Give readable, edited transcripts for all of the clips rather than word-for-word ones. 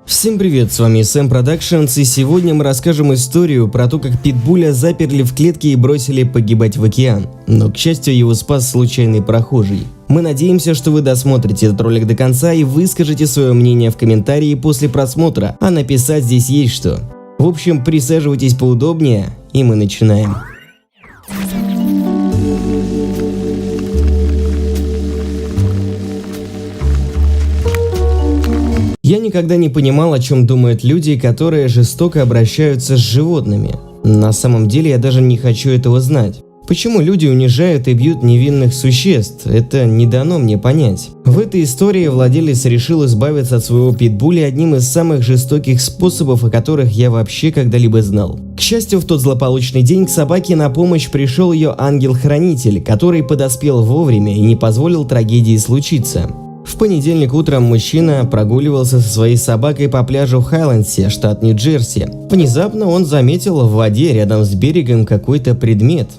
Всем привет, с вами Sam Productions, и сегодня мы расскажем историю про то, как питбуля заперли в клетке и бросили погибать в океан. Но, к счастью, его спас случайный прохожий. Мы надеемся, что вы досмотрите этот ролик до конца и выскажете свое мнение в комментарии после просмотра, а написать здесь есть что. В общем, присаживайтесь поудобнее, и мы начинаем. Я никогда не понимал, о чем думают люди, которые жестоко обращаются с животными. На самом деле я даже не хочу этого знать. Почему люди унижают и бьют невинных существ? Это не дано мне понять. В этой истории владелец решил избавиться от своего питбуля одним из самых жестоких способов, о которых я вообще когда-либо знал. К счастью, в тот злополучный день к собаке на помощь пришел ее ангел-хранитель, который подоспел вовремя и не позволил трагедии случиться. В понедельник утром мужчина прогуливался со своей собакой по пляжу в Хайлендсе, штат Нью-Джерси. Внезапно он заметил в воде рядом с берегом какой-то предмет.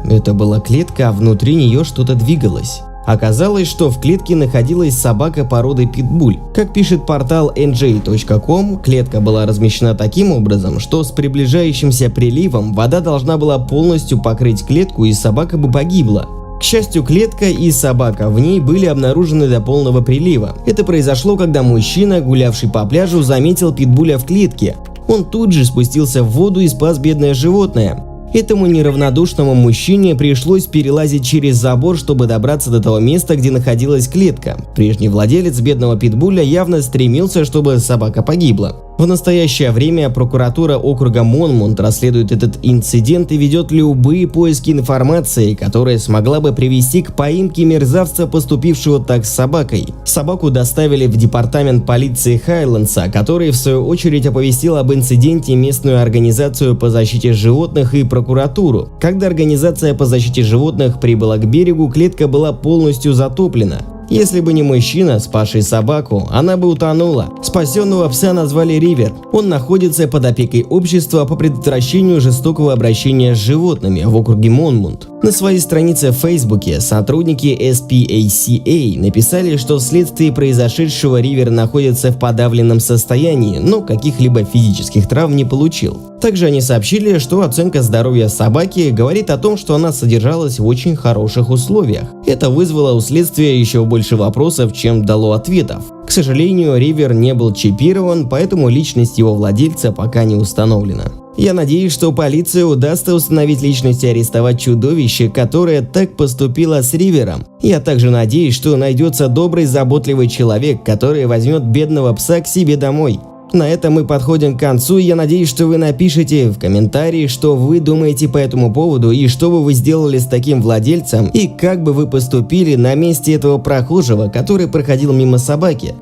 Это была клетка, а внутри нее что-то двигалось. Оказалось, что в клетке находилась собака породы питбуль. Как пишет портал nj.com, клетка была размещена таким образом, что с приближающимся приливом вода должна была полностью покрыть клетку, и собака бы погибла. К счастью, клетка и собака в ней были обнаружены до полного прилива. Это произошло, когда мужчина, гулявший по пляжу, заметил питбуля в клетке. Он тут же спустился в воду и спас бедное животное. Этому неравнодушному мужчине пришлось перелазить через забор, чтобы добраться до того места, где находилась клетка. Прежний владелец бедного питбуля явно стремился, чтобы собака погибла. В настоящее время прокуратура округа Монмут расследует этот инцидент и ведет любые поиски информации, которая смогла бы привести к поимке мерзавца, поступившего так с собакой. Собаку доставили в департамент полиции Хайлендса, который в свою очередь оповестил об инциденте местную организацию по защите животных и прокуратуру. Когда организация по защите животных прибыла к берегу, клетка была полностью затоплена. Если бы не мужчина, спасший собаку, она бы утонула. Спасенного пса назвали Ривер. Он находится под опекой общества по предотвращению жестокого обращения с животными в округе Монмут. На своей странице в Фейсбуке сотрудники SPACA написали, что вследствие произошедшего Ривер находится в подавленном состоянии, но каких-либо физических травм не получил. Также они сообщили, что оценка здоровья собаки говорит о том, что она содержалась в очень хороших условиях. Это вызвало у следствия еще больше вопросов, чем дало ответов. К сожалению, Ривер не был чипирован, поэтому личность его владельца пока не установлена. Я надеюсь, что полиции удастся установить личность и арестовать чудовище, которое так поступило с Ривером. Я также надеюсь, что найдется добрый, заботливый человек, который возьмет бедного пса к себе домой. На этом мы подходим к концу, и я надеюсь, что вы напишите в комментарии, что вы думаете по этому поводу и что бы вы сделали с таким владельцем, и как бы вы поступили на месте этого прохожего, который проходил мимо собаки.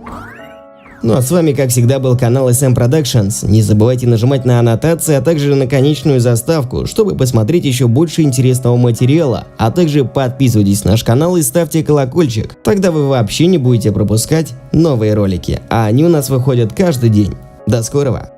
Ну а с вами, как всегда, был канал Sam Productions. Не забывайте нажимать на аннотации, а также на конечную заставку, чтобы посмотреть еще больше интересного материала. А также подписывайтесь на наш канал и ставьте колокольчик. Тогда вы вообще не будете пропускать новые ролики. А они у нас выходят каждый день. До скорого!